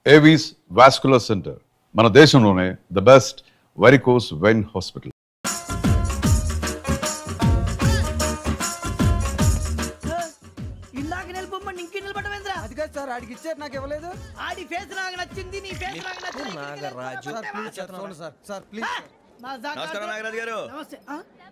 Avis vascular centre, మన దేశంలోనే the best varicose vein hospital. ఇందాక నిలబొమ్మని ఇంకే నిలబడమేంద్రా? అది కాదు సార్, ఆడికి ఇచ్చారు నాకు ఇవ్వలేదు. ఆడి ఫేస్ నాకు నచ్చింది, నీ ఫేస్ నాకు నచ్చింది. నాగరాజు. సార్ ప్లీజ్ సార్, చూడండి సార్, సార్ ప్లీజ్ సార్. నమస్కారం నాగరాజు గారు. నమస్తే.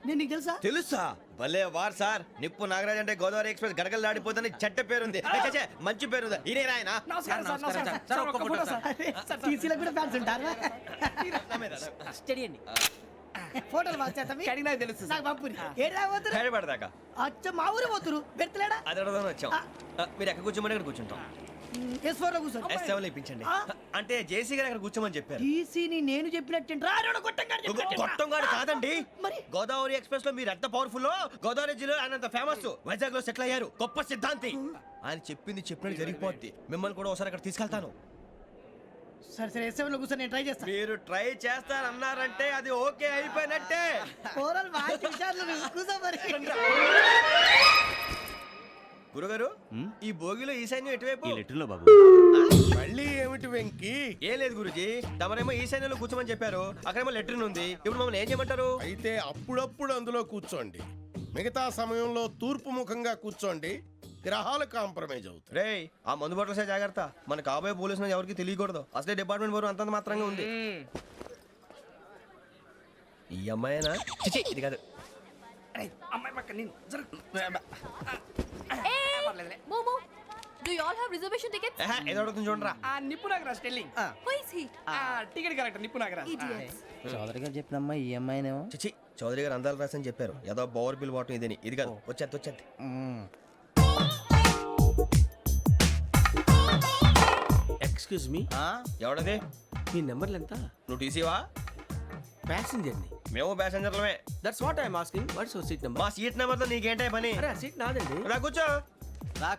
నేను నీకు తెలుసా? తెలుసా? భలే వార్ సార్. నిప్పు నాగరాజ్ అంటే గోదావరి ఎక్స్ప్రెస్ గడగలు దాడిపోతుంది చెడ్డ పేరుంది. ఛే, మంచి పేరు. ఇదే ఆయన. నమస్కారం సార్, నమస్కారం సార్. ఒక్క ఫోటో సార్. సార్ టీసీలో కూడా ఫ్యాన్స్ ఉంటారా? స్టడీ అండి. ఫోటోలు పాస్ చేస్తాం. కడిగి నాకు తెలుసు. నాకు పంపుని. ఏడా పోతురు? హైదరాబాద్ అచ్చ మా ఊరు పోతురు. పెడతలేడా? అది అడగదామని వచ్చాం. మీరు ఎక్కడ కూర్చోమని అక్కడ కూర్చుంటాం. S4 లో కూర్చో. S7 ఇప్పించండి. అంటే జేసీ గారు అక్కడ కూర్చోమని చెప్పారు. టీసీని నేను చెప్పినట్టు రాడు గొట్టంగాడు కాదండి. మరి? గోదావరి ఎక్స్ప్రెస్ లో మీరు ఎంత పవర్ఫుల్, గోదావరి జిల్లా ఆయన ఫేమస్, వైజాగ్ లో సెటిల్ అయ్యారు, గొప్ప సిద్ధాంతి. ఆయన చెప్పింది చెప్పినట్టు జరిగిపోద్ది. మిమ్మల్ని కూడా ఒకసారి అక్కడ తీసుకెళ్తాను. సరే సరే S7 లో కూర్చో, నేను ట్రై చేస్తాను. మీరు ట్రై చేస్తారన్నారంటే అది ఓకే అయిపోయినట్టే. ఓరల్ వాయిస్ విచారణ కూర్చో మరి. గురుగారు, ఈ భోగిలో ఈశాన్యం ఎటువైపు? లెటర్లో బాబు. మళ్ళీ ఏమిటి వెంకీ? ఏం లేదు గురుజీ, తమరేమో ఈశాన్యంలో కూర్చోమని చెప్పారు, అక్కడేమో లెటర్ ఉంది. ఇప్పుడు మమ్మల్ని ఏం చేయమంటారు? అయితే అప్పుడప్పుడు అందులో కూర్చోండి, మిగతా సమయంలో తూర్పు ముఖంగా కూర్చోండి. గ్రహాలు కాంప్రమైజ్ అవుతాయి. రేయ్, ఆ మందు బట్టలసే జాగ్రత్త. మన కాబోయే పోలీసులు ఎవరికి తెలియకూడదు. అసలే డిపార్ట్మెంట్ బోరు అంతంత మాత్రంగా ఉంది. ఈ అమ్మాయినా? చిచి, ఇది కాదు. అమ్మాయి పక్క నేను Momo, do you all have reservation tickets? ఏదో అడుగుతుంది చూడరా. ఆ నిప్పు Nagaraj telling. Who is he? Ticket correct నిప్పు నాగరాజ్. Idiots. చౌదరి గారు చెప్పినమ్మా ఈ అమ్మాయినేమో. చిచి, చౌదరి గారు అందాలు రాసని చెప్పారు. ఏదో బోర్ బిల్ వాటం ఇదని. ఇది కాదు. వచ్చేది. Excuse me, ఎవడది? మీ నెంబర్లు ఎంత? నువ్వు టీసీవా? ప్యాసింజర్ ని. మేము ప్యాసెంజర్లమే. That's what I'm asking. What's your seat number? మా సీట్ నెంబర్ తో నీకేంటే పని? అరే ఆ సీట్ నాదండి. రా కూర్చో. రా.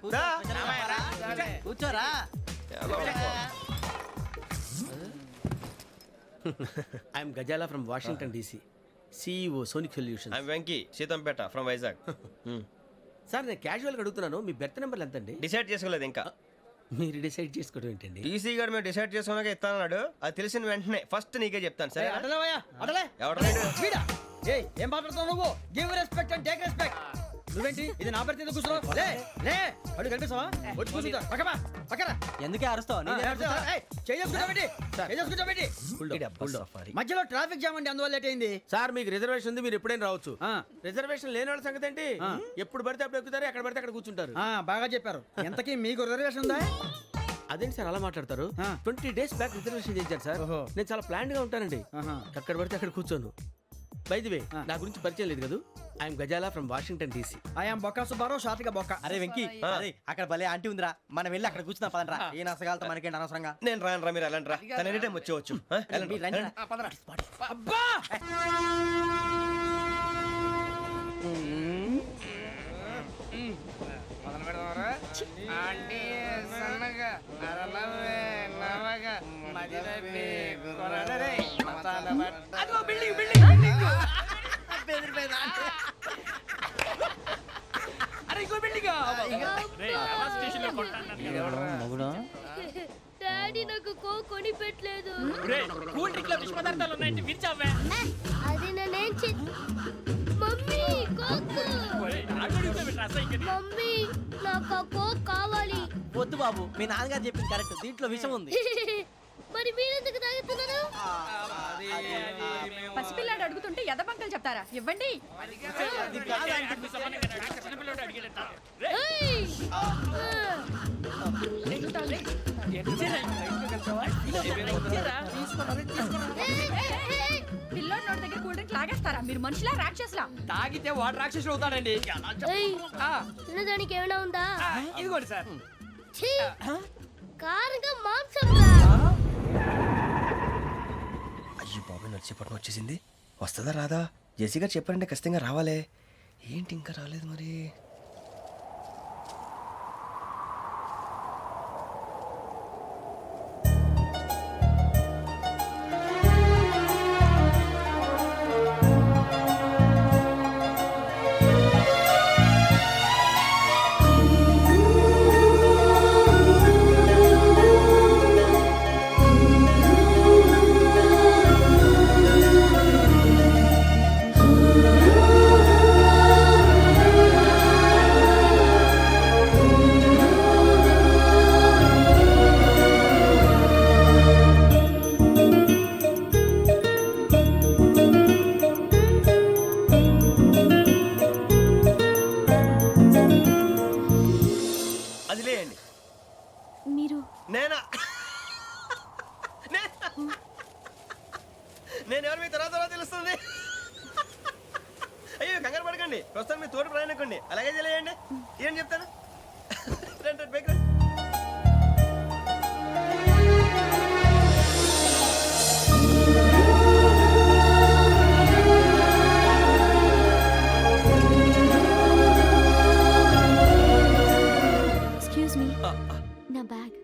కూర్చోరా. I'm Gazala from Washington DC, CEO Sonic Solutions. I'm Venky, Seethampeta from Vizag. Sir నేను క్యాజువల్గా అడుగుతున్నాను, మీ బెర్త్ నెంబర్లు ఎంత అండి? డిసైడ్ చేసుకోలేదు ఇంకా. మీరు డిసైడ్ చేసుకోవడం ఏంటండి? టీసీ గారు మేము డిసైడ్ చేసుకున్నాక ఇస్తానన్నాడు. అది తెలిసిన వెంటనే ఫస్ట్ నీకే చెప్తాను. సరే? అటలే ఎవడ? ఏం మాట్లాడుతావు నువ్వు? Give respect and take respect. నువ్వేంటి ఇది నా పరిస్థితి ఎందుకు కూర్చున్నావు? లే లే, అడుగు కనిపిస్తావా? వచ్చి కూర్చుంటా. పక్కరా. ఎందుకే అరుస్తావు? మధ్యలో ట్రాఫిక్ జామ్ అండి, అందువల్ల లేట్ అయింది. సార్ మీకు రిజర్వేషన్ ఉంది, మీరు ఎప్పుడైనా రావచ్చు. రిజర్వేషన్ లేని వాళ్ళ సంగతి ఏంటి? ఎప్పుడు పడితే అప్పుడు ఎక్కుతారు, ఎక్కడ పడితే అక్కడ కూర్చుంటారు. బాగా చెప్పారు. ఎంతకీ మీకు రిజర్వేషన్ ఉందా? అదేంటి సార్ అలా మాట్లాడతారు? 20 days బ్యాక్ రిజర్వేషన్ చేయించారు సార్. నేను చాలా ప్లాన్డ్ గా ఉంటానండి. అక్కడ పడితే అక్కడ కూర్చోను. బై ది వే, నా గురించి పరిచయం లేదు కదా. I'm Gazala from Washington DC. I'm Bokka Subbarao, షార్ట్గా బొక్క. అరే వెంకీ, అక్కడ భలే ఆంటీ ఉందిరా, మనం వెళ్ళి అక్కడ కూర్చున్నా పదనరా. ఏ నసగాలతో మనకేంటి అనవసరంగా. నేను రాను, మీరు వెళ్ళండి రా. తన ఎనీ టైం వచ్చేవచ్చు. అబ్బా మొదలు పెడదామరా? ఆంటీ సన్నగా అరలవే నవగా మదిరపి కొరడరే మసాల బట్ట. అదిగో బిల్డింగ్ బిల్డింగ్ బిల్డింగ్. అరే ఇంకో బిల్డింగ్. డాడీ నాకు కోక్ కొని పెట్టలేదు. కూల్ డ్రింక్ లో విష పదార్థాలు ఉన్నాయంటే విరిచావే. అది నేనేం మమ్మీ కోక్. మమ్మీ నాకు ఆ కోక్ కావాలి. వద్దు బాబు, మీ నాన్నగారు చెప్పింది కరెక్ట్, దీంట్లో విషయం ఉంది. మరి మీరెందుకు తాగుతున్నారు? పసిపిల్లాడు అడుగుతుంటే ఎదబంకలు చెప్తారా? ఇవ్వండి. పిల్లోడి నోటి దగ్గర కూల్ డ్రింక్ లాగేస్తారా? మీరు మనుషులా రాక్షసులా? తాగితే వాడు రాక్షసుడు అవుతాడండి. తినడానికి ఏమైనా ఉందా? ఇదిగోండి సార్. కారంగా మాంసం. అయ్యో బాబాయ్, నడిచేపట్నం వచ్చేసింది. వస్తుందా రాదా? జెసీ గారు చెప్పారంటే ఖచ్చితంగా రావాలే. ఏంటి ఇంకా రాలేదు మరి? నేను ఎవరు మీ తర్వాత తెలుస్తుంది. అయ్యో కంగారు పడకండి, ప్రస్తుతం మీ తోటి ప్రయాణకండి. అలాగే తెలియండి, ఏం చెప్తాను. రండి రండి, బైక్ రండి. ఎక్స్క్యూజ్ మీ, నా బ్యాగ్.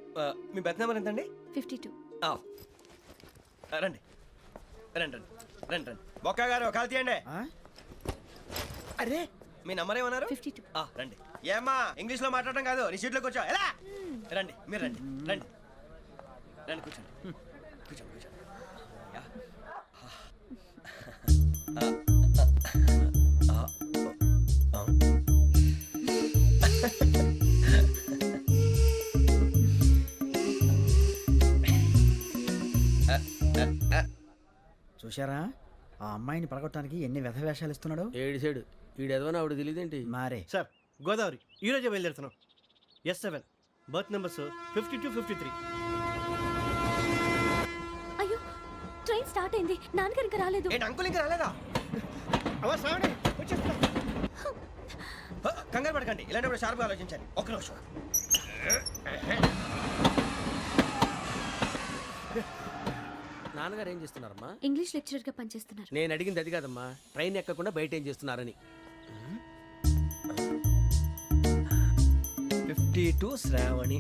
మీ బెత్ నెంబర్ ఎంతండి? 52. రండి రండి రండి రండి రండి. బొక్క గారు కాల్ తీయండి. అరే మీ నంబర్ ఏమన్నారు? 52. రండి. ఏమ్మా ఇంగ్లీష్ లో మాట్లాడడం కాదు, నీ సీట్లోకి వచ్చా. ఎలా రండి, మీరు రండి రండి రండి, కూర్చోండి కూర్చోండి కూర్చోండి. యా. చూశారా ఆ అమ్మాయిని పడగొట్టడానికి ఎన్ని వ్యధ వేషాలు ఇస్తున్నాడు. ఏడు సైడు ఈడు ఎదవని ఆవిడ తెలియదేంటి? మారే సార్ గోదావరి ఈ రోజే బయలుదేరుతున్నాం. S7 berth numbers 52, 53. అయ్యో, ట్రైన్ స్టార్ట్ అయింది. నాన్నగారు ఇంకా రాలేదు. ఏంటి అంకుల్ ఇంకా రాలేదా? అవా శ్రావణి వచ్చేస్తున్నా. కంగారు పడకండి, ఇలాంటప్పుడు షార్ప్గా ఆలోచించండి. ఒక్క నిమిషం. నాన్నగారు ఏం చేస్తున్నారమ్మా? ఇంగ్లీష్ లెక్చరర్ గా పనిచేస్తున్నారు. నేను అడిగింది అది కాదమ్మా, ట్రైన్ ఎక్కకుండా బయట ఏం చేస్తున్నారని. 52 శ్రావణి,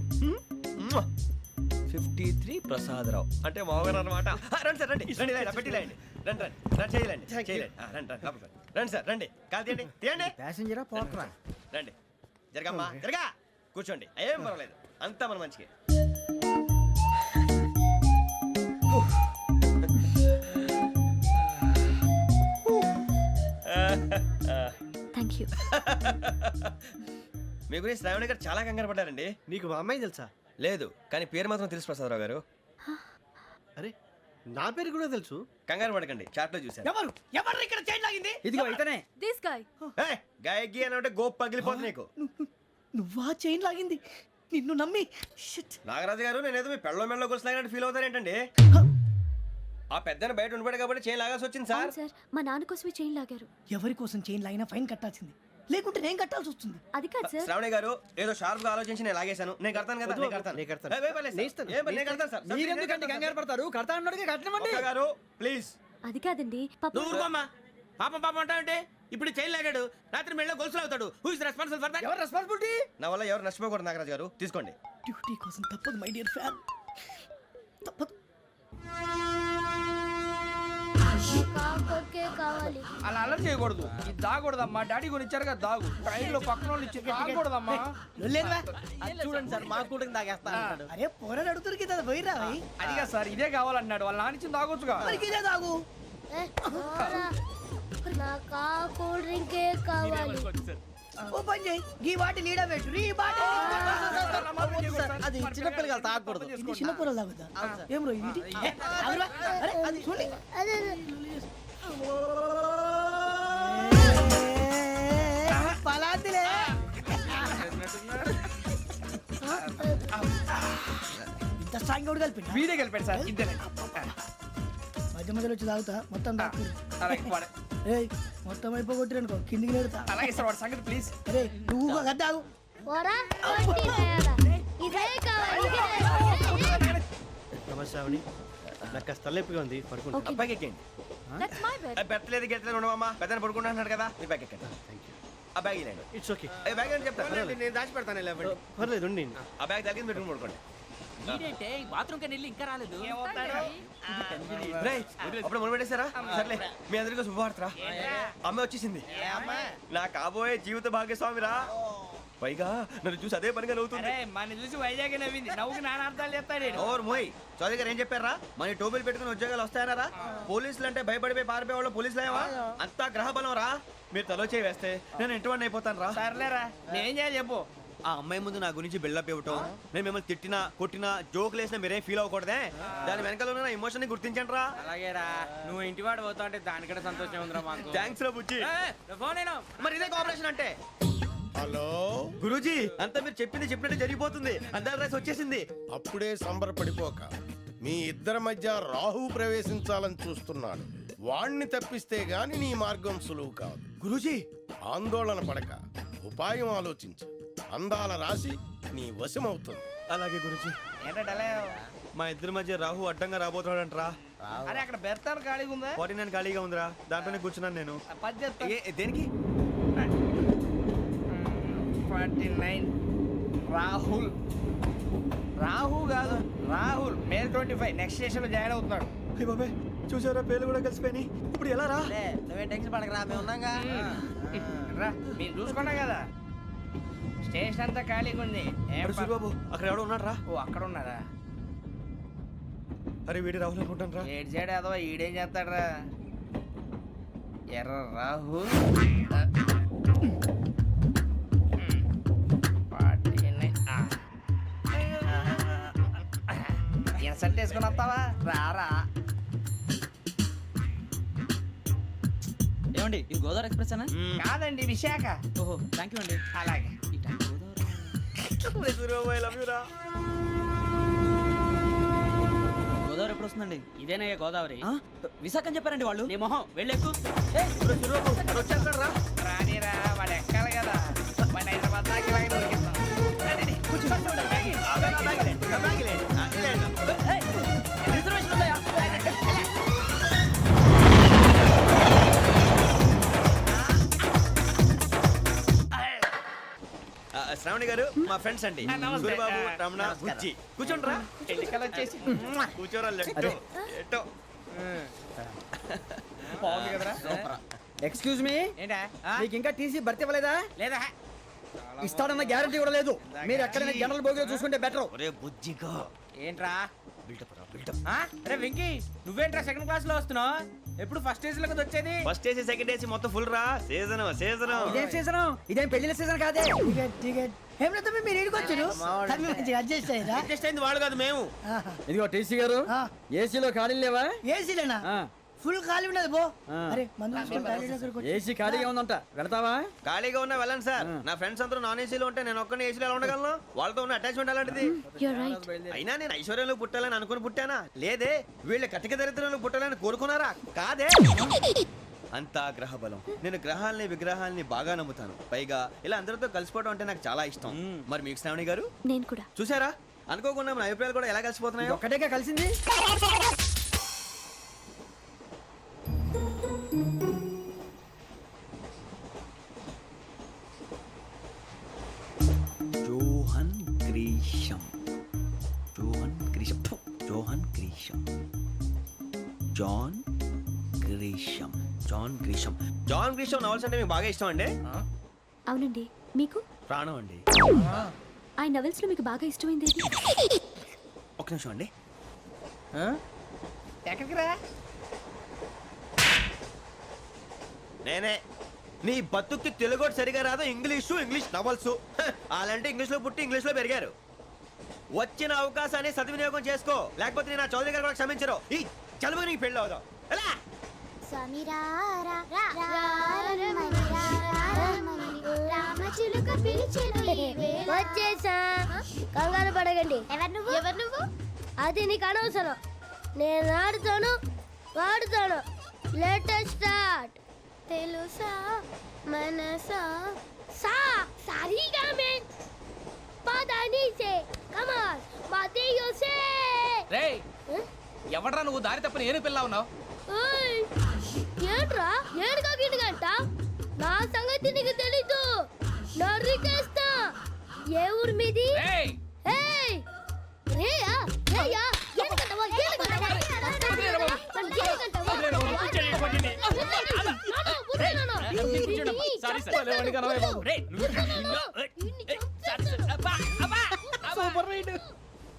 53 ప్రసాదరావు అంటే మామగారు అనమాట. రండి సార్, రండి రండి, ఇలా పెట్టి లేండి. రండి రండి రండి, చేయలేండి చేయలేండి. రండి రండి లోపలికి రండి. రండి సార్, రండి కాల్ తీయండి తీయండి. ప్యాసింజరా పోట్రా. రండి, జరగమ్మా జరగా, కూర్చోండి. ఏం పర్వాలేదు, అంతా మన మంచిగా. Thank you. మీ గురించి శ్రావణి గారు చాలా కంగారు పడ్డారండి. నీకు మా అమ్మాయి తెలుసా? లేదు, కానీ పేరు మాత్రం తెలుసు ప్రసాదరావు గారు. అరే నా పేరు కూడా తెలుసు. కంగారు పడకండి, చాట్ లో చూశాను. ఎవరు ఎవరు ఇక్కడ చైన్ లాగింది? ఇదిగో ఇతనే. This guy. గాయకి అని అంటే గోప్ పగిలిపోతుంది నీకు. నువ్వా చైన్ లాగింది? నిన్ను నమ్మి షిట్. నాగరాజు గారు, నేనేదో మీ పెళ్ళ మెళ్ళలో గురిసిలాగినట్టు ఫీల్ అవుతారు ఏంటండి? ఆ పెద్దని బయట ఉండిపోయాడు కాబట్టి చేయి లాగాల్సి వచ్చింది సార్. సార్, మా నాన్న కోసమే చైన్ లాగారు. ఎవరి కోసం చైన్ లాగినా ఫైన్ కట్టాల్సింది, లేకుంటే నేను కట్టాల్సి వస్తుంది. అది కాదు సార్. శ్రావణి గారు, ఏదో షార్ప్ గా ఆలోచించి నేను లాగేశాను. నేను కడతాను కదా, నేను కడతాను. నేను కడతాను. ఏ, పర్లేదు సార్. నేను ఇస్తాను. ఏ, నేను కడతాను సార్. మీరెందుకంటే కంగారు పడతారు? కడతా అన్నాడుగా కట్టమండి. ఒక్క గారు ప్లీజ్. అది కాదండి, పాప. నువ్వు ఊరుకోమ్మా. పాపం పాపం అంటావంటే? ఇప్పుడు చైన్ లాగాడు, రాత్రి మెళ్ళ గొలుసులు అవుతాడు. Who is responsible for that? ఎవరు రెస్పాన్సిబిలిటీ? నా వల్ల ఎవరు నష్టపోకూడదు నాగరాజు గారు, తీసుకోండి. డ్యూటీ కోసం తప్పదు మై డియర్ ఫ్యాన్, తప్పదు. అలా అలర్ చేయకూడదు. ఇది దాగకూడదమ్మా. డాడీ కొని ఇచ్చారు కదా దాగు. ట్రైన్ లో పక్కన వాళ్ళు ఇచ్చి దాగకూడదమ్మా. లేదురా. చూడండి సార్, మా కూడా తాగేస్తా. అరే పోరాడు అడుగుతారు కదా, పోయిరా భయ్. అదిగా సార్, ఇదే కావాలన్నాడు. వాళ్ళ నాన్న ఇచ్చింది తాగొచ్చుగా. మరి ఇదే తాగు. నాకు కూల్ డ్రింకే కావాలి. ఓ పని చేయి, ఈ బాటి లీడ పెట్టు. ఈ బాటి అది చిన్నపిల్లలు తాగకూడదు. ఇది చిన్న పొరలు తాగుతా. ఏం రో ఇది? ఆగురా. అరే అది చూడండి. పలాతిలే. ఇంత స్ట్రాంగ్ కూడా కలిపి వీడే గెలిపాడు సార్, ఇద్దరే. మధ్య మధ్యలో వచ్చి తాగుతా, మొత్తం తాగు. అలాగే వాడు- ఏయ్ మొత్తం అయిపోగొట్టిరనుకో కిందికి నేడుతా. అలాగే సార్, వాడి సంగతి ప్లీజ్. అరే నువ్వు గద్దాగు. నమస్తే శ్రావణి, నాకు కాస్త తలెప్పిగా ఉంది, పడుకుంటా. Okay. బ్యాగ్ ఎక్కండి. That's my bed. పెట్టలేదు గెట్టలేదు ఉండవమ్మా. పెద్దని పడుకుంటున్నాడు కదా, మీ బ్యాగ్ ఎక్కండి. ఆ బ్యాగ్ ఇలాండి. It's okay. ఏ బ్యాగ్ అని చెప్తాను. నేను దాచి పెడతాను, లేవండి. పర్లేదు ఉండి. ఆ బ్యాగ్ తగ్గింది పెట్టుకుని పడుకోండి. ఏంటంటే బాత్రూమ్ కని వెళ్ళి ఇంకా రాలేదు. రేయ్, అప్పుడు మొదలు పెట్టేశారా? సర్లే, మీ అందరికీ శుభవార్తరా. అమ్మ వచ్చేసింది. నా కాబోయే జీవిత భాగ్యస్వామిరా. పైగా నన్ను చూసి అదే పనిగా నవ్వుతుంది. మన చూసి వైజాగ్ నవ్వింది. నవ్వుకి నాన్న అర్థాలు చెప్తాడు. ఓర్ మోయ్, చౌదరి గారు ఏం చెప్పారా? మన టోబీలు పెట్టుకుని ఉద్యోగాలు వస్తాయనరా? పోలీసులు అంటే భయపడిపోయి పారిపోయే వాళ్ళు పోలీసులేవా? అంతా గ్రహ బలం రా. మీరు తలో చేయి వేస్తే నేను ఇంటివాడిని అయిపోతాను రా. సర్లేరా, నేనేం చేయాలి చెప్పు. ఆ అమ్మాయి ముందు నా గురించి బిల్డప్ ఇవ్వటం, నేను మిమ్మల్ని తిట్టినా కొట్టినా జోకులు వేసినా మీరేం ఫీల్ అవ్వకూడదే. దాని వెనకాల ఉన్న నా ఎమోషన్ ని గుర్తించండి రా. అలాగేరా, నువ్వు ఇంటివాడు పోతా అంటే దానికంటే సంతోషం ఉందిరా మాకు. థ్యాంక్స్ రా బుజ్జి. ఫోన్ అయినా మరి ఇదే కోఆపరేషన్ అంటే. హలో గురూజీ, అంతా మీరు చెప్పింది చెప్పినట్టు జరిగిపోతుంది. అందరి రైస్ వచ్చేసింది. అప్పుడే సంబరపడిపోక మీ ఇద్దరి మధ్య రాహు ప్రవేశించాలని చూస్తున్నాడు. వాణ్ణి తప్పిస్తే గాని నీ మార్గం సులువు కాదు. గురూజీ ఆందోళన పడక, ఉపాయం ఆలోచించు. అందాల రాశి నీ వశమవుతుంది. అలాగే గురూజీ. ఏంటంటే మా ఇద్దరి మధ్య రాహు అడ్డంగా రాబోతున్నాడంట్రా. అరే అక్కడ బెర్తాను ఖాళీగా ఉందా? 49 ఖాళీగా ఉందిరా, దాంట్లోనే కూర్చున్నాను నేను. పది చెప్తా. దేనికి? 49 రాహుల్. రాహు కాదు రాహుల్. మే 25 నెక్స్ట్ స్టేషన్ లో జాయిన్ అవుతున్నాడు. అయ్య బాబాయ్, చూసారా పేర్లు కూడా కలిసిపోయినాయి. ఇప్పుడు ఎలా రా? నువ్వేం టెన్షన్ పడకరా, మేము ఉన్నాగా. రా మీరు చూసుకున్నా కదా, స్టేషన్ అంతా ఖాళీగా ఉంది. ఏం ప- బాబు అక్కడ ఎవడో ఉన్నాడు రా. ఓ అక్కడ ఉన్నారా? అరే వీడి రాహుల్ అనుకుంటాను రా. ఏడు చేయడం అదో ఈడేం చేస్తాడరా? ఎర్ర రాహుల్. ఇన్సల్ట్ వేసుకుని వస్తావా? రారా. ఏమండి ఇది గోదావరి ఎక్స్ప్రెస్ అనా? కాదండి విశాఖ. ఓహో థ్యాంక్ యూ అండి. అలాగే. ఈ టైం గోదావరి ఎప్పుడు వస్తుందండి? ఇదేనయ్య గోదావరి. విశాఖ అని చెప్పారండి వాళ్ళు. నీ మొహం వెళ్ళెక్కు. వచ్చేస్తాడు రా. రానిరా, వాడు ఎక్కాలి కదా. మన హైదరాబాద్ దాకా ఇలాగే దొరికిస్తాం. రిజర్వేషన్ ఉందా? శ్రావణి గారు మా ఫ్రెండ్స్ అండి. నమస్తే. గురుబాబు, రమణ, బుజ్జి. కూర్చోండి రా. ఎన్నికలు వచ్చేసి కూర్చోరా. లెట్టో ఎట్టో. బాగుంది కదరా? ఎక్స్క్యూజ్ మీ, ఏంటా? మీకు ఇంకా టీసీ భర్తీ ఇవ్వలేదా? లేదా ఇస్తాడన్న గ్యారంటీ కూడా లేదు. మీరు ఎక్కడైనా జనరల్ బోగిలో చూసుకుంటే బెటర్. ఒరే బుజ్జిగా. ఏంట్రా? బిల్డప్ రా, బిల్డప్. అరే వెంకీ, నువ్వేంట్రా సెకండ్ క్లాస్ లో వస్తున్నావు? ఎప్పుడు ఫస్ట్ ఏజ్ లో వచ్చేది? ఫస్ట్ ఏసీ సెకండ్ ఏసీ మొత్తం ఫుల్ రా. Season season. ఇదేం సీజన్? ఇదేం పెళ్లిన సీజన్ కాదే. మీరు ఇడికొచ్చారు అడ్జస్ట్ అయింది వాళ్ళు కాదు మేము. ఇదిగో టీసీ గారు, ఏసీలో ఖాళీ లేవా? ఏసీలేనా? ఫుల్ ఖాళీ ఉన్నది బో. అరే ఏసీ ఖాళీగా ఉందంట, వెళతావా? ఖాళీగా ఉన్నా వెళ్ళండి సార్. నా ఫ్రెండ్స్ అందరూ నాన్ ఏసీలో ఉంటే నేను ఒక్కనే ఏసీలో ఎలా ఉండగలను? వాళ్ళతో ఉన్న అటాచ్మెంట్ అలాంటిది. You're right. అయినా నేను ఐశ్వర్యంలో పుట్టాలని అనుకుని పుట్టానా? లేదే. వీళ్ళ కటిక దరిద్రంలో పుట్టాలని కోరుకున్నారా? కాదే. అంతా గ్రహ బలం. నేను గ్రహాలని విగ్రహాలని బాగా నమ్ముతాను. పైగా ఇలా అందరితో కలిసిపోవడం అంటే నాకు చాలా ఇష్టం. మరి మీకు శ్రావణి గారు? నేను కూడా. చూసారా, అనుకోకుండా మన అభిప్రాయాలు కూడా ఎలా కలిసిపోతున్నాయో. ఒక్కటేగా కలిసింది. Johan Grisham. Johan Grisham. Johan Grisham. John Grisham. John Grisham. John Grisham novels అంటే మీకు బాగా ఇష్టం అండి? అవునండి. మీకు? ప్రాణం అండి. ఆ నవెల్స్ లో మీకు బాగా ఇష్టమైంది ఏది? ఒక్క నిమిషం అండి. ఎక్కడికి రా? నేనే. నీ బతుక్కి తెలుగు సరిగా రాదు, ఇంగ్లీష్ నవల్స్. అలాంటి ఇంగ్లీష్ లో పుట్టి ఇంగ్లీష్ లో పెరిగారు. వచ్చిన అవకాశాన్ని సద్వినియోగం చేసుకో, లేకపోతే నేను నా చౌదరి గారు కూడా క్షమించరు. ఈ చలువు నీకు పెళ్ళి అవుదాం. ఎలా? వచ్చేసా, కంగారు పడకండి. ఎవరు నువ్వు? అది నీకు అనవసరం. నేను ఆడుతాను, వాడుతాను. Latest start. తెలుసా మనసా సా సారీగా మే పదని సే కమాల్ బాతియో సే. రేయ్, ఎవడ్రా నువ్వు? దారి తప్పని ఏను పిల్ల ఉన్నావు? ఓయ్ ఏంట్రా ఏడుగా గిడుగంట? నా సంగతి నీకు తెలీదు. నరికేస్తా. ఏ ఊరు మీది? రేయ్, ఏయ్ రేయా రేయా ఏడుగంటవా ఏడుగంటవా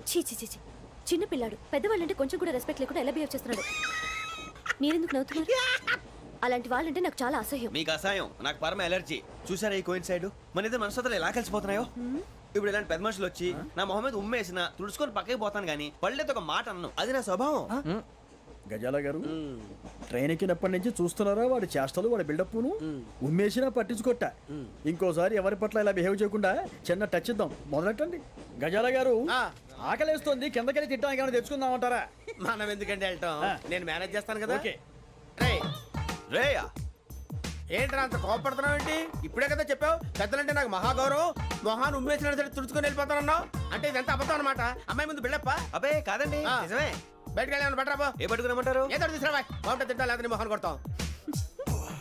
చీ చీ చీ చీ. చిన్న పిల్లాడు పెద్దవాళ్ళంటే కొంచెం కూడా రెస్పెక్ట్ లేకుండా ఎలా బిహేవ్ చేస్తున్నాడు. మీరెందుకు నవ్వుతున్నారు? అలాంటి వాళ్ళంటే నాకు చాలా అసహ్యం. మీకు అసహాయం, నాకు పరమ ఎలర్జీ. చూసారా ఈ కోయిన్ సైడ్? మన ఇద్దరు మనసులో ఎలా కలిసిపోతున్నాయో. ఇప్పుడు ఇలాంటి పెద్ద మనుషులు వచ్చి నా మొహం మీద ఉమ్మేసిన తుడుచుకొని పక్కకి పోతాను కానీ పళ్ళేతో ఒక మాట అన్ను. అది నా స్వభావం. గజాల గారు, ట్రైన్ ఎక్కినప్పటి నుంచి చూస్తున్నారా వాడి చేష్టలు, వాడి బిల్డప్ను? ఉమ్మేసినా పట్టించుకోట. ఇంకోసారి ఎవరి పట్ల ఇలా బిహేవ్ చేయకుండా చిన్న టచ్ ఇద్దాం. మొదలెట్టండి. గజాల గారు, ఆకలేస్తుంది కిందకెళ్ళి తింటానికి ఏమైనా తెచ్చుకుందామంటారా? మనం ఎందుకంటే వెళ్ళటం, నేను మేనేజ్ చేస్తాను కదా. ఓకే. రేయ్, రేయా ఏంట్రా అంత కోపడుతున్నావు ఏంటి? ఇప్పుడే కదా చెప్పావు పెద్దలంటే నాకు మహాగౌరవం, మొహాన్ని ఉమ్మేసిన సరే తుడుచుకొని వెళ్ళిపోతానన్నావు. అంటే ఇదంతా అబద్ధం అనమాట. అమ్మాయి ముందు బిల్డప్ప. అబ్బే కాదండి ఆ. నిజమే. బయటకు వెళ్ళి బట్రాబో. ఏ పట్టుకురమ్మంటారు? ఏదో తీసుకురా బాగుంటుంది తింటా లేదా మొహాన్ని కొడతాం.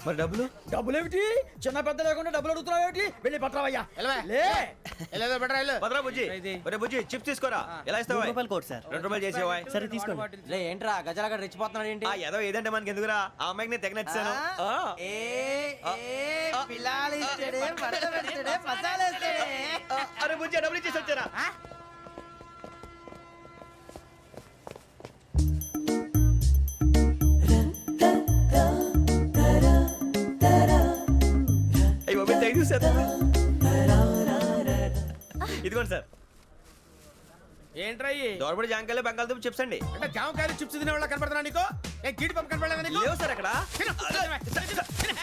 మరి డబ్బులు? డబ్బులు ఏమిటి? చిన్న పెద్ద లేకుండా డబ్బులు అడుగుతున్నావు ఏమిటి? వెళ్ళి పట్టరావయ్యా. వెళ్ళవే. లే. వెళ్ళేదో బట్రా వెళ్ళు. భద్రా బుజ్జి, ఒరే బుజ్జి చిప్స్ తీసుకోరా. ఎలా ఇస్తావా? Court sir. 2 రూపాయలు చేసేవా? సరే తీసుకోండి. లే ఏంట్రా గజాలగా రెచ్చిపోతున్నాడు ఏంటి? ఆ ఏదో ఏదంటే మనకి ఎందుకురా, ఆ అమ్మాయికి నేను తెగ నచ్చాను. అరే బుజ్జి డబ్బులు ఇచ్చేసి వచ్చారా? అయ్యో బాబోయ్, తెగ చూసారా? ఇదిగోండి సార్. ఏంట్రా ఇయ్యి? దోరబడి జాంకాయలు బంగాళదుంప చిప్స్ అండి. అంటే జామకాయలు చిప్స్ తినే వాళ్ళ కనపడుతున్నా నీకు? ఏ గీడి పంప కనపడలేదా నీకు? లేవు సార్ అక్కడ. తిను, తినవే, తిను, తిను.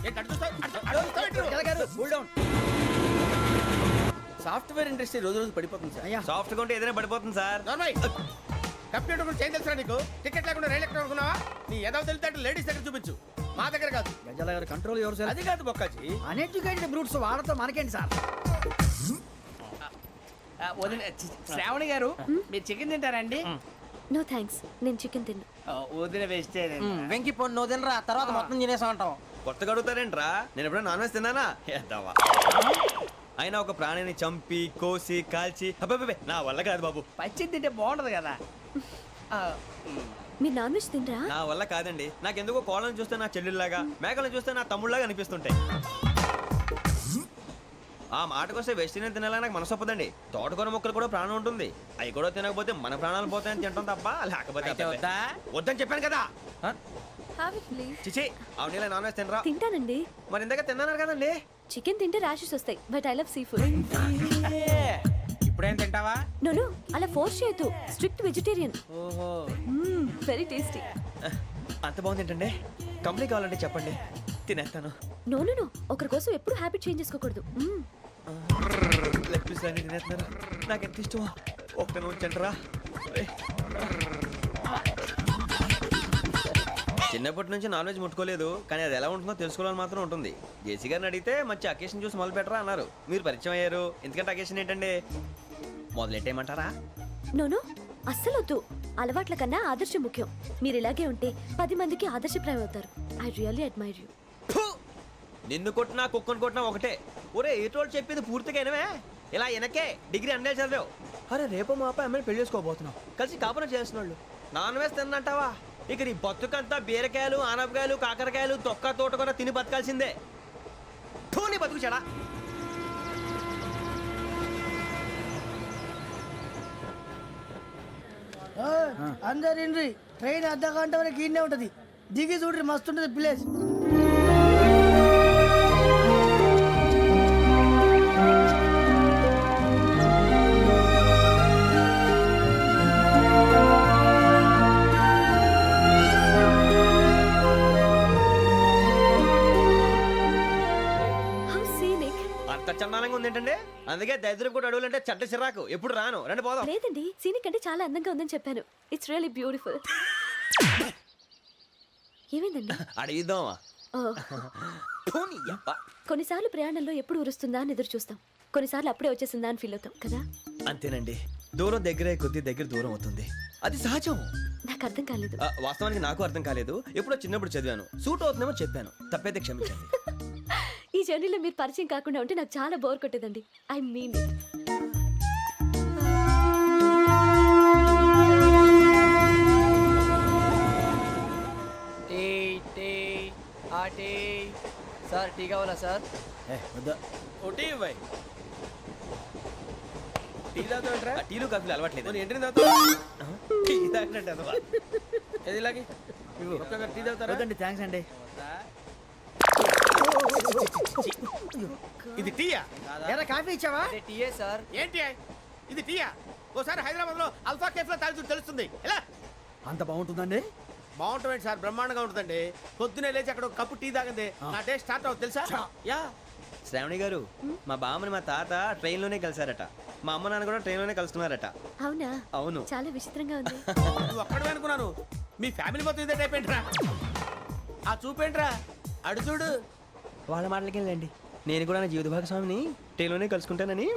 ఏంటి అటు చూస్తావు? అటు చూస్తావు ఏంటి? సాఫ్ట్వేర్ ఇండస్ట్రీ రోజు రోజు పడిపోతుంది సార్. అయ్యా సాఫ్ట్ గా ఉంటే ఏదైనా పడిపోతుంది సార్. నార్మల్. కంప్యూటర్ గురించి ఏం తెలుసా నీకు? టికెట్ లేకుండా రైలు ఎక్కడ అనుకున్నావా? నీ ఏదో తెలితే అంటే లేడీస్ దగ్గర చూపించు, మా దగ్గర కాదు. గజాల గారు కంట్రోల్ ఎవరు సార్? అది కాదు బొక్కాజీ. అన్ఎడ్యుకేటెడ్ బ్రూట్స్ వాడతో మనకేంటి సార్? శ్రావణి గారు మీరు చికెన్ తింటారండి? నో థ్యాంక్స్, నేను చికెన్ తిన్నా. వదిన వేస్తే వెంకి పొన్ను నువ్వు తినరా, తర్వాత మొత్తం తినేసా ఉంటాం. కొత్తగా అడుగుతారేంట్రా? నేను ఎప్పుడైనా నాన్ వెజ్ తిన్నానా? ఎద్దావా. అయినా ఒక ప్రాణిని చంపి కోసి కాల్చి అబ్బబ్బే నా వల్ల కాదు బాబు. పచ్చి తింటే బాగుంటది కదా. మీరు నాన్ వెజ్ తినరా? నా వల్ల కాదండి. నాకెందుకో కోళ్ళని చూస్తే నా చెల్లెళ్ళలాగా, మేకలను చూస్తే నా తమ్ముళ్ళలాగా అనిపిస్తుంటాయి. ఆ మాటకొస్తే వెస్టిరియన్ తినాలని నాకు మనసు ఒప్పదండి. తోటకూర మొక్కలు కూడా ప్రాణం ఉంటుంది. అవి కూడా తినకపోతే మన ప్రాణాలు పోతాయని తింటాం తప్ప లేకపోతే అబ్బబ్బే. వద్దని చెప్పాను కదా. Have it, please. చిచి అవునీ నాన్ వెజ్ తినరా? తింటానండి. మరి ఇందాక తిన్నాను కదండి. చికెన్ తింటే ర్యాషెస్ వస్తాయి, but I love seafood. ఇప్పుడేం తింటావా? నో అలా ఫోర్స్ చేయొద్దు. Strict vegetarian. ఓహో. Very tasty. అంత బాగుంది ఏంటండి? కంప్లీట్ కావాలంటే చెప్పండి, తినేస్తాను. నో ఒకరి కోసం ఎప్పుడు హ్యాబిట్ చేంజ్ చేసుకోకూడదు. లెగ్ పీస్ అన్ని తినేస్తున్నారు. నాకు ఎంత ఇష్టం. ఒకటే ఉంచండిరా. చిన్నప్పటి నుంచి నాన్ వెజ్ ముట్టుకోలేదు, కానీ అది ఎలా ఉంటుందో తెలుసుకోవాలని మాత్రం ఉంటుంది. జేసీ గారిని అడిగితే మంచి అకేషన్ చూసి మొదలు పెట్టరా అన్నారు. మీరు పరిచయం అయ్యారు, ఎందుకంటే అకేషన్ ఏంటండి? మొదలెట్టేయమంటారా? నో అస్సలు వద్దు. అలవాట్ల కన్నా ఆదర్శం ముఖ్యం. మీరు ఇలాగే ఉంటే 10 మందికి ఆదర్శప్రాయం అవుతారు. I really admire you. నిన్ను కొట్టినా కుక్కను కొట్టినా ఒకటే. ఒరే ఏటోళ్ళు చెప్పింది పూర్తిగా వినవే. ఇలా వెనకే డిగ్రీ అన్నే చదివావు. అరే రేపు మా అబ్బాయి అమ్మాయిని పెళ్లి చేసుకోబోతున్నావు, కలిసి కాపురం చేసిన వాళ్ళు. నాన్ వెజ్ తిన్నంటావా? ఇక నీ బతుకంతా బీరకాయలు ఆనపకాయలు కాకరకాయలు తొక్క తోట కూడా తిని బతకాల్సిందే. నీ బతుకు చెడా. అందరు ఇండ్రి, ట్రైన్ అర్ధ గంట వరకు ఇన్నే ఉంటది. దిగి చూడ్రి, మస్తు ఉంటది ప్లేస్. అంత చందానంగా ఉంది ఏంటంటే? అందుకే దరిద్రం కూడా అడవులంటే చెడ్డ చిరాకు. ఎప్పుడు రాను, రండి పోదాం. లేదండి, సీనిక్ అంటే చాలా అందంగా ఉందని చెప్పాను. It's really beautiful. ఏమైందండి? అడిగిద్దామా? కొన్నిసార్లు ప్రయాణంలో ఎప్పుడు ఉరుస్తుందా అని ఎదురు చూస్తాం, కొన్నిసార్లు అప్పుడే వచ్చేసిందా అని ఫీల్ అవుతాం కదా. అంతేనండి, దూరం దగ్గరే కొద్ది దగ్గర దూరం అవుతుంది. అది సహజం. నాకు అర్థం కాలేదు. వాస్తవానికి నాకు అర్థం కాలేదు. ఎప్పుడో చిన్నప్పుడు చదివాను, సూట్ అవుతుందేమో చెప్పాను. తప్పైతే క్షమించండి. ఈ జర్నీలో మీరు పరిచయం కాకుండా ఉంటే నాకు చాలా బోర్ కొట్టేదండి. I mean it. Sir tea కావాలా సార్? టీలు కాఫీలు అలవాట్లేదు. టీ థ్యాంక్స్ అండి. ఇది టీయా? ఎరా కాఫీ ఇచ్చావా? టీయే సార్. ఏంటి ఇది టీయా? ఓసారి హైదరాబాద్ లో అల్ఫా కేఫ్ లో తాగుతూ తెలుస్తుంది. ఎలా అంత బాగుంటుందండి? బాగుంటుంది సార్, బ్రహ్మాండంగా ఉంటుందండి. పొద్దునే లేచి అక్కడ ఒక కప్పు టీ తాగింది నా డే స్టార్ట్ అవుతుంది తెలుసా? యా శ్రావణి గారు మా బామ్మని మా తాత ట్రైన్లోనే కలిశారట, మా అమ్మ నాన్న కూడా ట్రైన్లోనే కలుస్తున్నారట. అవునా? అవును. చాలా విచిత్రంగా ఉంది. నువ్వు ఒక్కడే అనుకున్నాను, మీ ఫ్యామిలీ మొత్తం ఇదే టైప్ ఏంట్రా? ఆ చూపేంట్రా, అడు చూడు. వాళ్ళ మాటలకి వెళ్ళండి, నేను కూడా నా జీవిత భాగస్వామిని ట్రైన్లోనే కలుసుకుంటానని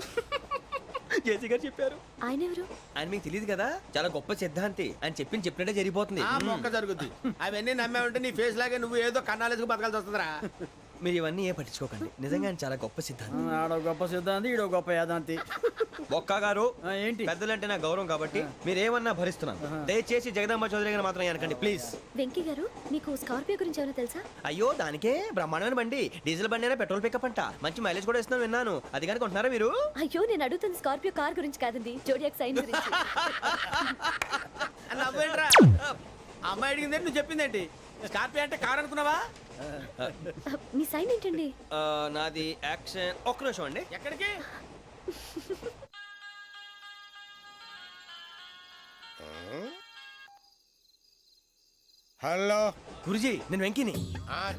జేసీ గారు చెప్పారు. ఆయన ఎవరు? ఆయన మీకు తెలియదు కదా, చాలా గొప్ప సిద్ధాంతి అని చెప్పినట్టే జరిగిపోతుంది. ఆ మొక్క జరుగుద్ది. అవన్నీ నమ్మే ఉంటే నీ ఫేస్ లాగే నువ్వు ఏదో కన్నాలేసుకు బతకాల్సి వస్తుందిరా. మీరు ఇవన్నీ ఏ పట్టించుకోకండి, నిజంగా ఆయన చాలా గొప్ప సిద్ధాంతి. ఆడో గొప్ప సిద్ధాంతి, ఈడో గొప్ప యాదాంతి. ఒక్క గారు ఏంటి? పెద్దలంటే నా గౌరవం కాబట్టి మీరు ఏమన్నా భరిస్తున్నాను. దయచేసి జగదాంబ చౌదరి గారు మాత్రం అనకండి ప్లీజ్. వెంకీ గారు, మీకు స్కార్పియో గురించి ఏమైనా తెలుసా? అయ్యో దానికే బ్రహ్మాండమైన బండి, డీజిల్ బండి అయినా పెట్రోల్ పికప్ అంట, మంచి మైలేజ్ కూడా ఇస్తున్నాను విన్నాను. అది కానీ కొంటున్నారా మీరు? అయ్యో, నేను అడుగుతుంది స్కార్పియో కార్ గురించి కాదండి, జోడియాక్ సైన్ గురించి. నవ్వేంట్రా? అమ్మాయి అడిగింది నువ్వు చెప్పిందేంటి? స్కార్పియో అంటే కారు అనుకున్నావా? మీ సైన్ ఏంటండి? నాది యాక్షన్. ఒక్క నిమిషం అండి. ఎక్కడికి? హలో గురుజీ నేను వెంకిని.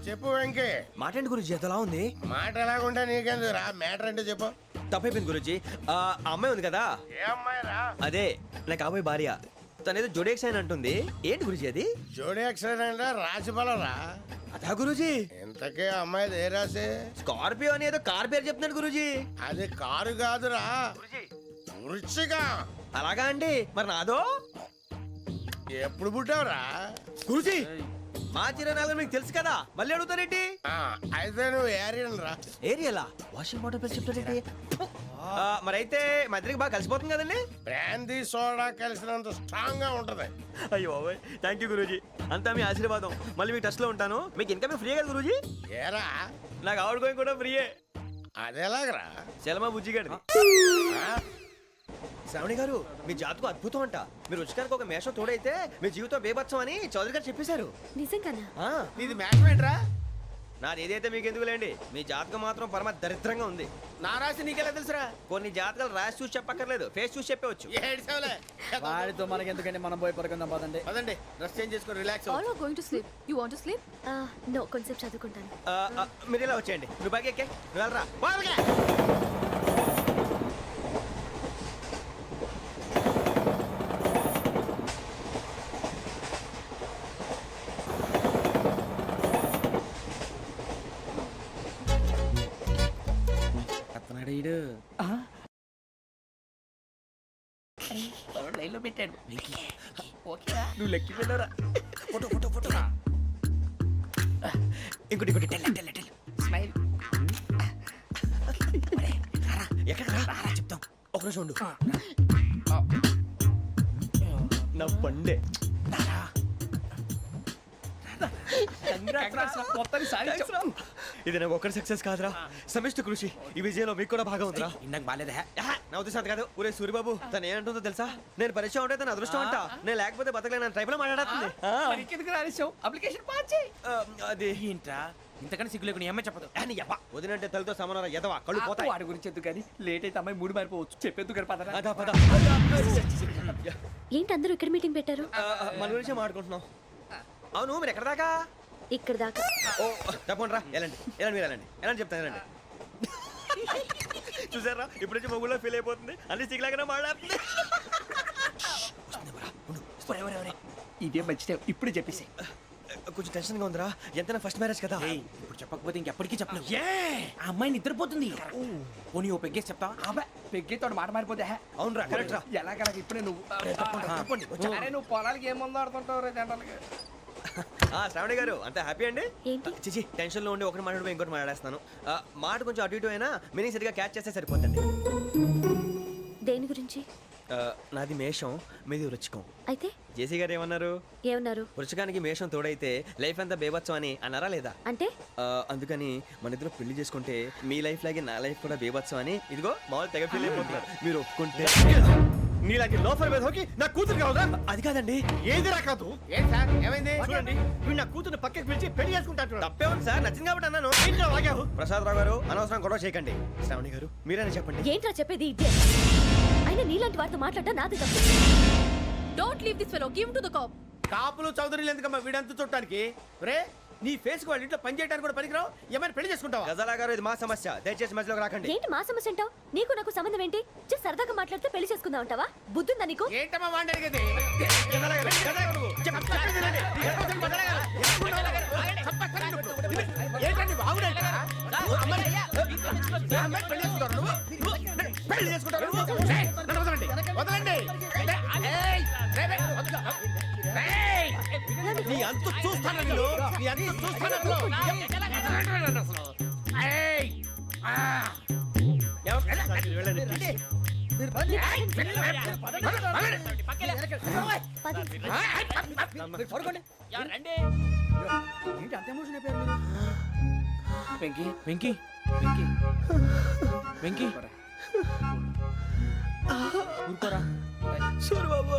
చెప్పు వెంకీ. మాటండి గురుజీ, ఎంతలా ఉంది? మాట ఎలాగుంటా నీకెందుకు రా, మ్యాటర్ అంటే చెప్పు. తప్పైపోయింది గురుజీ. ఆ అమ్మాయి ఉంది కదా, ఏ అమ్మాయి రా? అదే నా కాబోయే భార్య, తనేదో జోడేక్స్ అని అంటుంది. ఏంటి గురుజీ అది? జోడి యాక్సిడెంట్ రాసి రా. అదా గురుజీ? ఇంతకే అమ్మాయి ఏ రాసి? స్కార్పియో అని ఏదో కార్ పేరు చెప్తున్నాడు గురుజీ. అది కారు కాదురా, వృచ్చిక. అలాగా అండి, మరి నాదో? ఎప్పుడు పుట్టావురా? గురుజీ మా చిరనాలు మీకు తెలుసు కదా, మళ్ళీ అడుగుతారేంటి? అయితే నువ్వు ఏరియన్ రా. ఏరియలా? వాషింగ్ వాటర్ పేరు చెప్తారేంటి? మరైతే మా ఇద్దరికి బాగా కలిసిపోతుంది కదండి. బ్రాందీ సోడా కలిసినంత స్ట్రాంగ్ గా ఉంటది. అయ్యో థ్యాంక్ యూ గురూజీ, అంతా మీ ఆశీర్వాదం. మళ్ళీ మీకు టచ్ లో ఉంటాను. మీకు ఇన్కమ్ ఫ్రీ కదా గురూజీ? ఏరా నాకు అవుట్ గోయింగ్ కూడా ఫ్రీయే. అదెలాగరా? చలమా బుజ్జి గారిది. శ్రావణి గారు మీ జాతకు అద్భుతం అంట. మీరు రుచికారికి ఒక మేషం తోడైతే మీ జీవితం బేబత్సం అని చౌదరి గారు చెప్పేశారు. నిజంగానా? నీది మ్యాచ్ ఏంట్రా? నాది ఏదైతే మీకు ఎందుకులేండి, మీ జాతకం మాత్రం పరమ దరిద్రంగా ఉంది. నా రాసి నీకెలా తెలుసురా? కొన్ని జాతకాలు రాసి చూసి చెప్పక్కర్లేదు, ఫేస్ చూసి చెప్పవచ్చు. వాడితో మనకి ఎందుకంటే మనం పోయి పడుకుందాం పదండి. పదండి, డ్రెస్ చేంజ్ చేసుకొని relax. All are going to sleep. You want to sleep? No, కొంచెం చదువుకుంటాను. మీరు ఇలా వచ్చేయండి. నువ్వు బాగా ఎక్కే, నువ్వు వెళ్ళరా. బాగా లైన్లో పెట్టాడు. నువ్వు లెక్కి వెళ్ళరా. Photo photo photo. ఇంకోటి ఇంకోటి టెల్ టెల్ టెల్. స్మైల్. ఎక్కడ రా చెప్తాం. ఒక నిమిషం ఉండు. నా పండే. ఇది నాకు ఒక్కరి సక్సెస్ కాదురా, సమిష్టి కృషి. ఈ విజయంలో మీకు కూడా భాగం ఉందిరా. ఇందాక బాగాలేదా? నా ఉద్దేశం అది కాదు. ఊరే సూరిబాబు తను ఏమంటుందో తెలుసా? నేను పరిచయం ఉంటే తన అదృష్టం అంట, నేను లేకపోతే బతకలేను ట్రైబ్ లో మాట్లాడుతుంది. ఎందుకు రాలేసావు? అప్లికేషన్ పాస్ చేయి. అది ఏంట్రా ఇంతకన్నా సిగ్గు లేకుండా ఏమై చెప్పదు. వదినంటే తలతో సమానం ఎదవా, కళ్ళు పోతాయి. వాడి గురించి ఎందుకు కానీ లేట్ అయితే అమ్మాయి మూడు మారిపోవచ్చు. చెప్పేందుకు గారు పదరా. అదా పద. ఏంటి అందరూ ఇక్కడ మీటింగ్ పెట్టారు? మన గురించే మాట్లాడుకుంటున్నాం. అవును మీరు ఎక్కడ దాకా? ఇక్కడ దాకా. ఓ తప్పకుండా రా, వెళ్ళండి వెళ్ళండి, మీరు వెళ్ళండి వెళ్ళండి చెప్తాను, వెళ్ళండి. చూసారా ఇప్పుడు నుంచి మొగుల్లో ఫీల్ అయిపోతుంది, అన్ని సిగ్లాగానే మాట్లాడుతుంది. ఇదే మంచి టైం, ఇప్పుడు చెప్పేసి. కొంచెం టెన్షన్ గా ఉందిరా, ఎంతైనా ఫస్ట్ మ్యారేజ్ కదా. ఇప్పుడు చెప్పకపోతే ఇంకెప్పటికీ చెప్పలేవు. ఆ అమ్మాయి నిద్రపోతుంది. పోనీ ఓ పెగ్గేసి చెప్తావా? అబ్బా పెగ్గేతో మాట మారిపోతే. అవునురా కరెక్ట్ రా. ఎలాగలాగ ఇప్పుడే నువ్వు. తప్పండి. అరే నువ్వు పొలాలకి ఏముందో ఆడుతుంటావు రే జనరల్గా. శ్రావణి గారు అంతా హ్యాపీ అండి? ఏంటి? చిచి టెన్షన్ లో ఉండి ఒకటి మాట్లాడిపోయి ఇంకోటి మాట్లాడేస్తాను. మాట కొంచెం అటు ఇటు అయినా మీనింగ్ సరిగా క్యాచ్ చేస్తే సరిపోతుంది. దేని గురించి? నాది మేషం, మీది వృచ్చికం. అయితే జేసీ గారు ఏమన్నారు? ఏమన్నారు? వృచ్చికానికి మేషం తోడైతే లైఫ్ అంతా బేబత్సం అని అన్నారా లేదా? అంటే అందుకని మన ఇద్దరు పెళ్లి చేసుకుంటే మీ లైఫ్ లాగే నా లైఫ్ కూడా బేబత్సం అని ఇదిగో మామూలు తెగ ఫీల్ అయిపోతున్నారు. మీరు ఒప్పుకుంటే నీలాంటి లోఫర్ మీద హోకి నా కూతురు కావదా? అది కాదండి. ఏది రాకదు? ఏం సార్ ఏమైంది? చూడండి వీడు నా కూతురు పక్కకి పిలిచి పెళ్లి చేసుకుంటాడు. తప్పే ఉంది సార్, నచ్చింది కాబట్టి అన్నాను. ప్రసాద్ రావు గారు అనవసరం గొడవ చేయకండి. శ్రావణి గారు మీరైనా చెప్పండి. ఏంట్రా చెప్పేది? ఇదే అయినా నీలాంటి వారితో మాట్లాడటం నాది తప్పు. Don't leave this fellow. Give him to the cop. కాపులు చౌదరిలు ఎందుకమ్మా వీడంతా చుట్టానికి? రే నీ ఫేస్ కు వాళ్ళ ఇంట్లో పని చేయడానికి కూడా పనికిరావు. ఏమైనా పెళ్లి చేసుకుంటావా? గజాలా గారు ఇది మా సమస్య, దయచేసి మధ్యలోకి రాకండి. ఏంటి మా సమస్య అంటావు? నీకు నాకు సంబంధం ఏంటి? జస్ట్ సరదాగా మాట్లాడితే పెళ్లి చేసుకుందాం అంటావా? బుద్ధుందా నీకు? ఏంటమ్మా వాడిని అడిగేది? గజాలా గారు, గజాలా గారు నువ్వు. చెప్పేది వినండి. గజాలా గారు, ఏంటండి బాగుండేట? అమ్మాయి పెళ్లి చేసుకుంటారు నువ్వు? పెళ్లి చేసుకుంటారు నువ్వు? ఏయ్, నన్ను వదలండి, వదలండి. ఏయ్, ఏయ్, నీ అంతు చూస్తాను నేను, నీ అంతు చూస్తాను అసలు. ఏయ్, ఆ. వెళ్ళండి. ఏంటి అంత ఎమోషన్ అయిపోయారు మీరు? వెంకీ వెంకీ వెంకీ వెంకీ ఊరుకోరా. సూరి బాబు